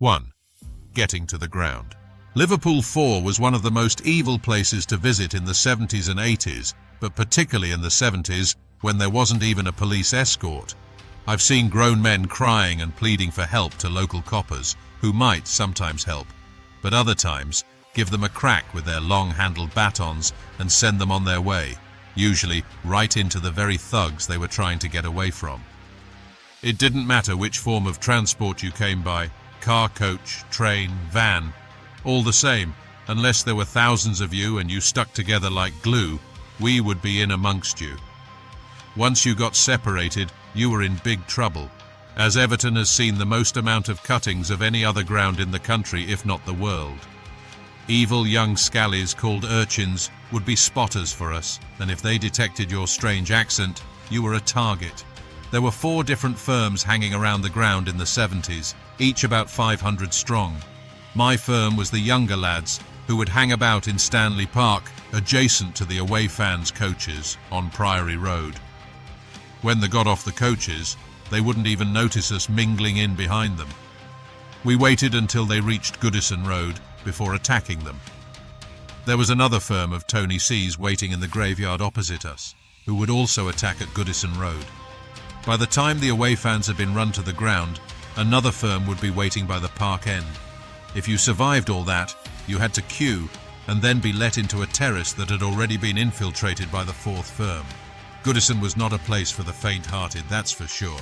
1. Getting to the ground. Liverpool 4 was one of the most evil places to visit in the 70s and 80s, but particularly in the 70s, when there wasn't even a police escort. I've seen grown men crying and pleading for help to local coppers, who might sometimes help, but other times give them a crack with their long-handled batons and send them on their way, usually right into the very thugs they were trying to get away from. It didn't matter which form of transport you came by, car, coach, train, van, all the same, unless there were thousands of you and you stuck together like glue, we would be in amongst you. Once you got separated, you were in big trouble, as Everton has seen the most amount of cuttings of any other ground in the country, if not the world. Evil young scallies called urchins would be spotters for us, and if they detected your strange accent, you were a target. There were 4 different firms hanging around the ground in the 70s, each about 500 strong. My firm was the younger lads who would hang about in Stanley Park, adjacent to the away fans' coaches on Priory Road. When they got off the coaches, they wouldn't even notice us mingling in behind them. We waited until they reached Goodison Road before attacking them. There was another firm of Tony C's waiting in the graveyard opposite us, who would also attack at Goodison Road. By the time the away fans had been run to the ground, another firm would be waiting by the park end. If you survived all that, you had to queue and then be let into a terrace that had already been infiltrated by the 4th firm. Goodison was not a place for the faint-hearted, that's for sure.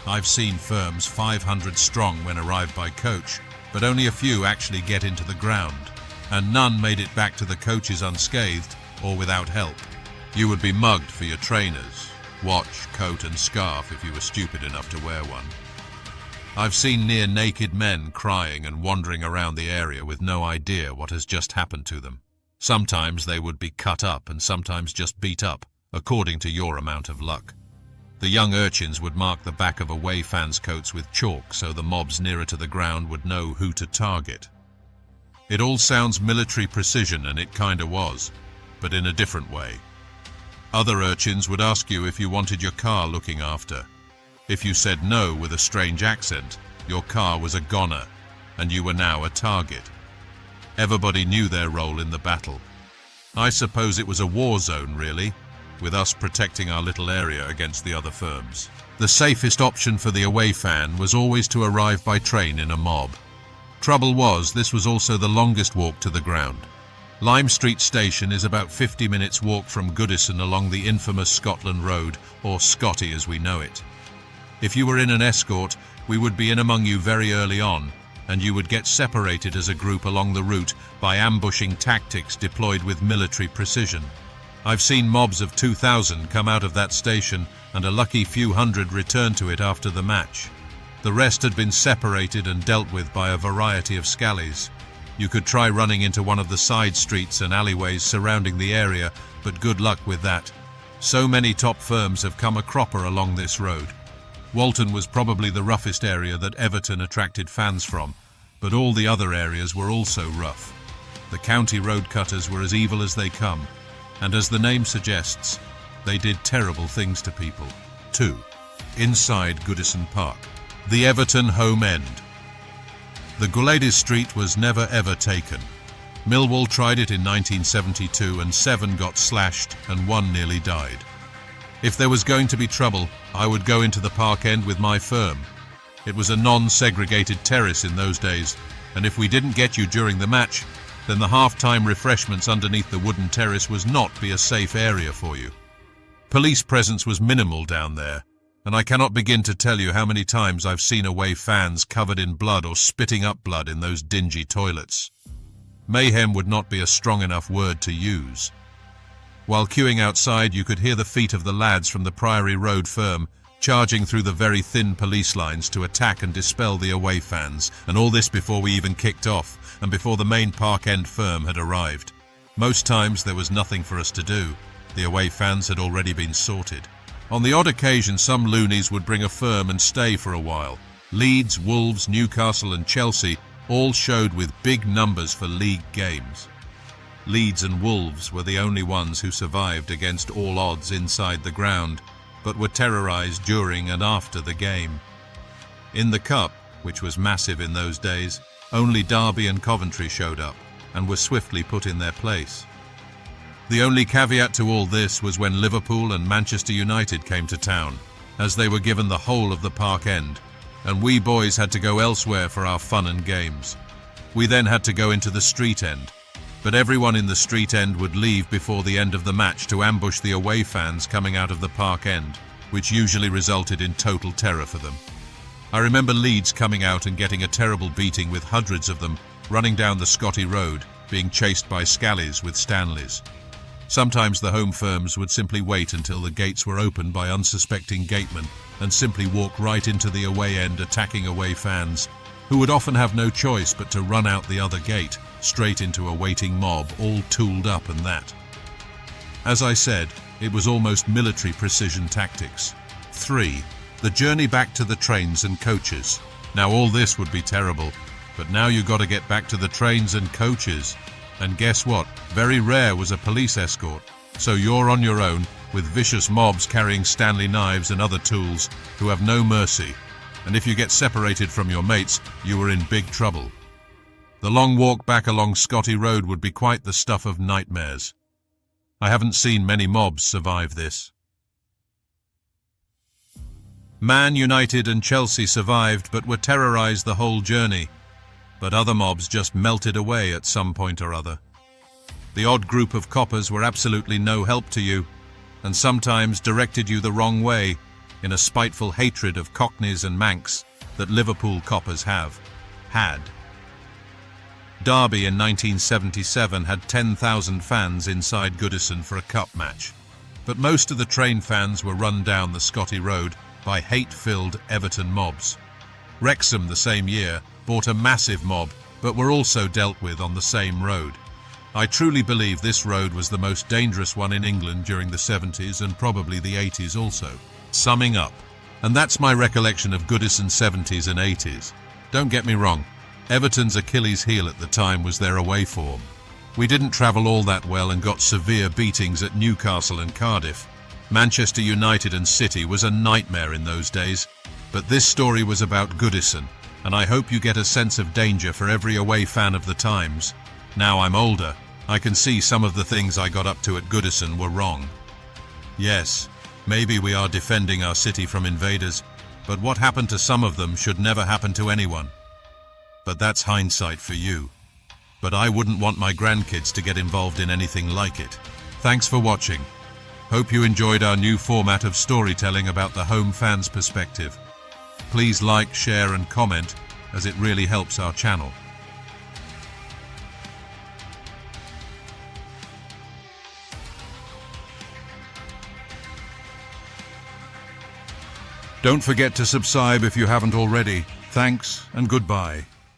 I've seen firms 500 strong when arrived by coach, but only a few actually get into the ground, and none made it back to the coaches unscathed or without help. You would be mugged for your trainers, watch, coat and scarf if you were stupid enough to wear one. I've seen near-naked men crying and wandering around the area with no idea what has just happened to them. Sometimes they would be cut up and sometimes just beat up, according to your amount of luck. The young urchins would mark the back of away fans' coats with chalk so the mobs nearer to the ground would know who to target. It all sounds military precision, and it kinda was, but in a different way. Other urchins would ask you if you wanted your car looking after. If you said no with a strange accent, your car was a goner, and you were now a target. Everybody knew their role in the battle. I suppose it was a war zone, really, with us protecting our little area against the other firms. The safest option for the away fan was always to arrive by train in a mob. Trouble was, this was also the longest walk to the ground. Lime Street Station is about 50 minutes walk from Goodison along the infamous Scotland Road, or Scotty as we know it. If you were in an escort, we would be in among you very early on, and you would get separated as a group along the route by ambushing tactics deployed with military precision. I've seen mobs of 2,000 come out of that station and a lucky few hundred return to it after the match. The rest had been separated and dealt with by a variety of scallies. You could try running into one of the side streets and alleyways surrounding the area, but good luck with that. So many top firms have come a cropper along this road. Walton was probably the roughest area that Everton attracted fans from, but all the other areas were also rough. The county road cutters were as evil as they come, and as the name suggests, they did terrible things to people. 2. Inside Goodison Park. The Everton home end. The Gouladis Street was never ever taken. Millwall tried it in 1972 and 7 got slashed and 1 nearly died. If there was going to be trouble, I would go into the park end with my firm. It was a non-segregated terrace in those days, and if we didn't get you during the match, then the half-time refreshments underneath the wooden terrace was not be a safe area for you. Police presence was minimal down there, and I cannot begin to tell you how many times I've seen away fans covered in blood or spitting up blood in those dingy toilets. Mayhem would not be a strong enough word to use. While queuing outside, you could hear the feet of the lads from the Priory Road firm charging through the very thin police lines to attack and dispel the away fans, and all this before we even kicked off, and before the main park end firm had arrived. Most times there was nothing for us to do. The away fans had already been sorted. On the odd occasion, some loonies would bring a firm and stay for a while. Leeds, Wolves, Newcastle and Chelsea all showed with big numbers for league games. Leeds and Wolves were the only ones who survived against all odds inside the ground, but were terrorized during and after the game. In the Cup, which was massive in those days, only Derby and Coventry showed up and were swiftly put in their place. The only caveat to all this was when Liverpool and Manchester United came to town, as they were given the whole of the Park End, and we boys had to go elsewhere for our fun and games. We then had to go into the street end, but everyone in the street end would leave before the end of the match to ambush the away fans coming out of the Park End, which usually resulted in total terror for them. I remember Leeds coming out and getting a terrible beating with hundreds of them running down the Scotty Road, being chased by Scallies with Stanleys. Sometimes the home firms would simply wait until the gates were opened by unsuspecting gatemen and simply walk right into the away end, attacking away fans, who would often have no choice but to run out the other gate, straight into a waiting mob, all tooled up and that. As I said, it was almost military precision tactics. 3. The journey back to the trains and coaches. Now all this would be terrible, but now you got to get back to the trains and coaches. And guess what? Very rare was a police escort, so you're on your own with vicious mobs carrying Stanley knives and other tools who have no mercy. And if you get separated from your mates, you were in big trouble. The long walk back along Scotty Road would be quite the stuff of nightmares. I haven't seen many mobs survive this. Man United and Chelsea survived but were terrorised the whole journey. But other mobs just melted away at some point or other. The odd group of coppers were absolutely no help to you, and sometimes directed you the wrong way in a spiteful hatred of Cockneys and Manx that Liverpool coppers had. Derby in 1977 had 10,000 fans inside Goodison for a cup match, but most of the train fans were run down the Scotty Road by hate-filled Everton mobs. Wrexham the same year bought a massive mob, but were also dealt with on the same road. I truly believe this road was the most dangerous one in England during the 70s and probably the 80s also. Summing up, and that's my recollection of Goodison 70s and 80s. Don't get me wrong, Everton's Achilles heel at the time was their away form. We didn't travel all that well and got severe beatings at Newcastle and Cardiff. Manchester United and City was a nightmare in those days, but this story was about Goodison, and I hope you get a sense of danger for every away fan of the times. Now I'm older, I can see some of the things I got up to at Goodison were wrong. Yes, maybe we are defending our city from invaders, but what happened to some of them should never happen to anyone. But that's hindsight for you. But I wouldn't want my grandkids to get involved in anything like it. Thanks for watching. Hope you enjoyed our new format of storytelling about the home fans' perspective. Please like, share and comment, as it really helps our channel. Don't forget to subscribe if you haven't already. Thanks and goodbye.